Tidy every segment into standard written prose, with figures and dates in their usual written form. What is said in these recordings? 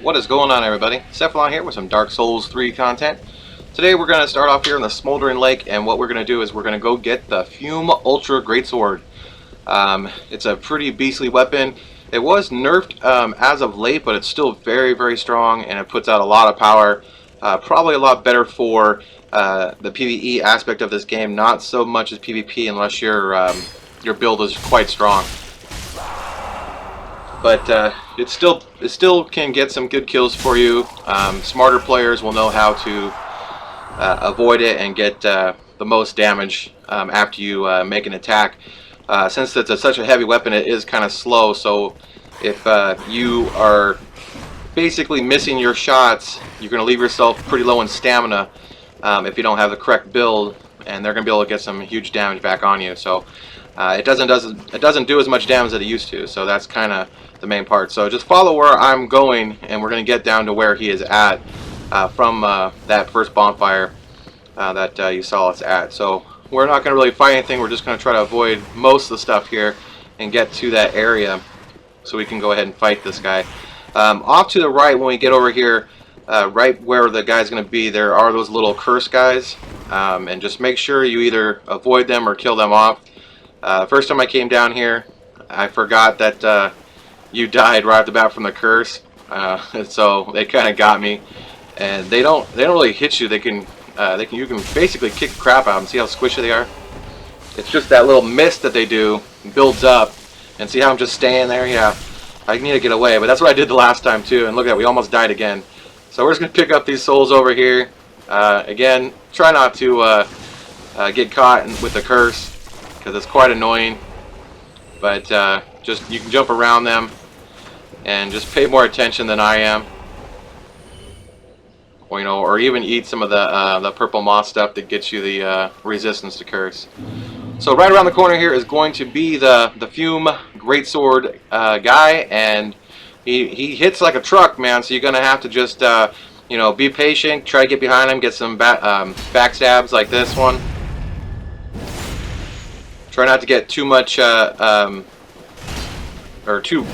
What is going on, everybody? Cephalon here with some Dark Souls 3 content. Today we're going to start off here in the Smouldering Lake, and what we're going to do is we're going to go get the Fume Ultra Greatsword. It's a pretty beastly weapon. It was nerfed as of late, but it's still very, very strong, and it puts out a lot of power. Probably a lot better for the PvE aspect of this game, not so much as PvP unless your build is quite strong. But it still can get some good kills for you. Smarter players will know how to avoid it and get the most damage after you make an attack. Since it's such a heavy weapon, it is kind of slow. So if you are basically missing your shots, you're going to leave yourself pretty low in stamina if you don't have the correct build, and they're going to be able to get some huge damage back on you. So it doesn't do as much damage as it used to. So that's kind of the main part. So just follow where I'm going, and we're going to get down to where he is at from that first bonfire that you saw us at. So we're not going to really fight anything. We're just going to try to avoid most of the stuff here and get to that area so we can go ahead and fight this guy. Off to the right, when we get over here, right where the guy's going to be, there are those little curse guys, and just make sure you either avoid them or kill them off. First time I came down here, I forgot that you died right off the bat from the curse, so they kind of got me. And they don't really hit you. You can basically kick the crap out of them. See how squishy they are? It's just that little mist that they do builds up, and see how I'm just staying there? Yeah, I need to get away, but that's what I did the last time too. And look at that, we almost died again. So we're just gonna pick up these souls over here. Again, try not to get caught with the curse, because it's quite annoying. But just you can jump around them and just pay more attention than I am. Or even eat some of the purple moss stuff that gets you the resistance to curse. So right around the corner here is going to be the Fume Greatsword guy, and he hits like a truck, man. So you're gonna have to just be patient, try to get behind him, get some backstabs like this one. Try not to get too much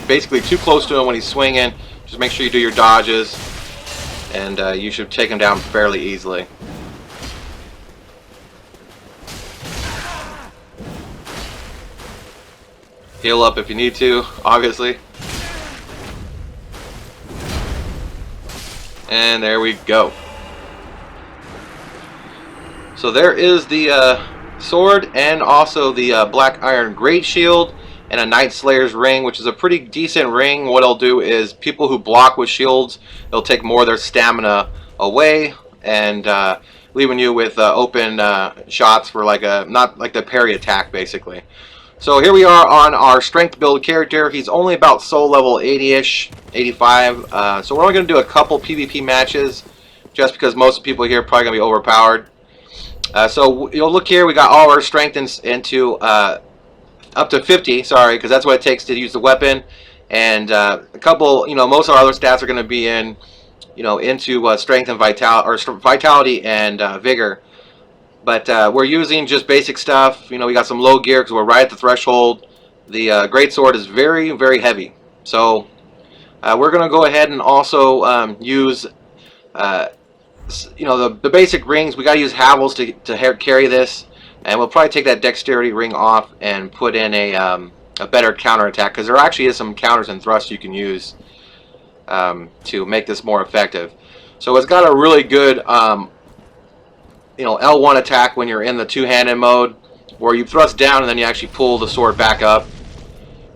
basically too close to him when he's swinging. Just make sure you do your dodges, and you should take him down fairly easily. Heal up if you need to, obviously. And there we go. So there is the sword, and also the black iron great shield, and a Night Slayer's ring, which is a pretty decent ring. What it'll do is people who block with shields, it'll take more of their stamina away, and leaving you with open shots for not like the parry attack, basically. So here we are on our strength build character. He's only about soul level 80-ish, 85. So we're only going to do a couple PvP matches, just because most people here are probably going to be overpowered. So you'll look here, we got all our strength into up to 50, sorry, because that's what it takes to use the weapon. And a couple, most of our other stats are going to be into strength and vitality and vigor. But we're using just basic stuff. We got some low gear because we're right at the threshold. The greatsword is very, very heavy. So we're going to go ahead and also use the basic rings. We got to use Havels to carry this, and we'll probably take that dexterity ring off and put in a better counter attack, because there actually is some counters and thrusts you can use to make this more effective. So it's got a really good L1 attack when you're in the two-handed mode, where you thrust down and then you actually pull the sword back up,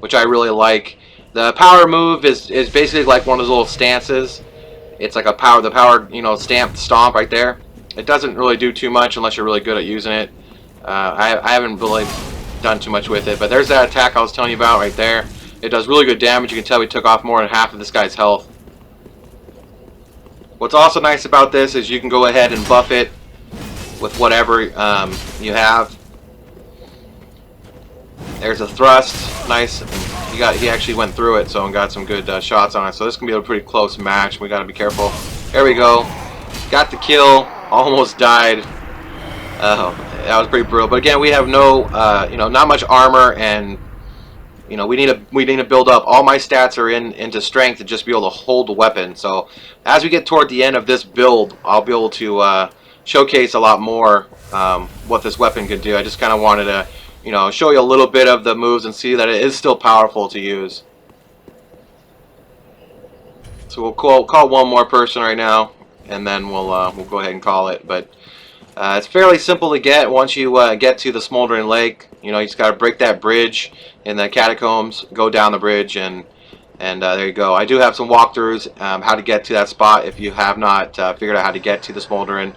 which I really like. The power move is basically like one of those little stances. It's like the power stomp right there. It doesn't really do too much unless you're really good at using it. I haven't really done too much with it, but there's that attack I was telling you about right there. It does really good damage. You can tell we took off more than half of this guy's health. What's also nice about this is you can go ahead and buff it with whatever you have. There's a thrust, nice. He actually went through it, so and got some good shots on it. So this can be a pretty close match. We got to be careful. There we go. Got the kill. Almost died. That was pretty brutal. But again, we have no, not much armor, and you know, we need to build up. All my stats are into strength to just be able to hold the weapon. So as we get toward the end of this build, I'll be able to showcase a lot more what this weapon can do. I just kind of wanted to, you know, show you a little bit of the moves and see that it is still powerful to use. So we'll call one more person right now, and then we'll go ahead and call it. But it's fairly simple to get once you get to the Smouldering Lake. You know, you just got to break that bridge in the catacombs, go down the bridge, and there you go. I do have some walkthroughs how to get to that spot. If you have not figured out how to get to the Smouldering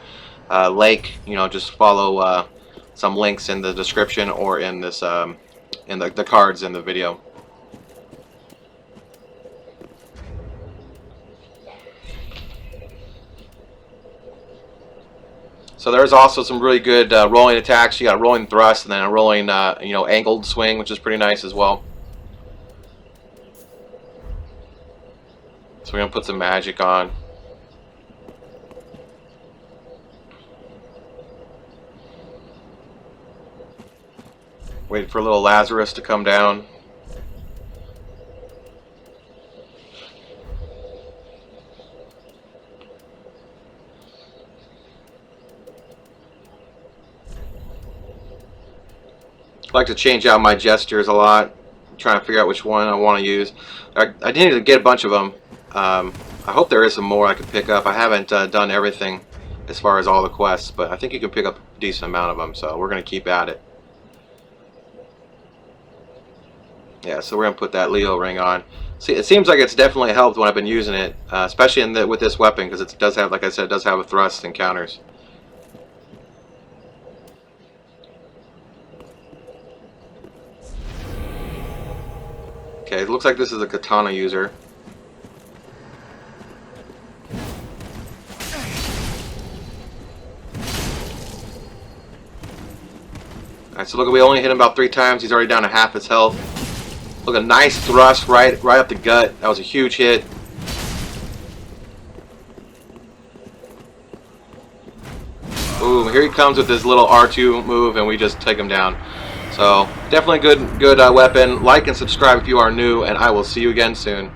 Lake, you know, just follow some links in the description or in this in the cards in the video. So there's also some really good rolling attacks. You got a rolling thrust and then a rolling, you know, angled swing, which is pretty nice as well. So we're gonna put some magic on. Wait for a little Lazarus to come down. I like to change out my gestures a lot. I'm trying to figure out which one I want to use. I need to get a bunch of them. I hope there is some more I can pick up. I haven't done everything as far as all the quests, but I think you can pick up a decent amount of them, so we're going to keep at it. Yeah, so we're going to put that Leo ring on. See, it seems like it's definitely helped when I've been using it, especially with this weapon, because it does have, like I said, it does have a thrust and counters. Okay, it looks like this is a katana user. Alright, so look, we only hit him about 3 times. He's already down to half his health. Look, a nice thrust right up the gut. That was a huge hit. Boom, here he comes with his little R2 move, and we just take him down. So, definitely good weapon. Like and subscribe if you are new, and I will see you again soon.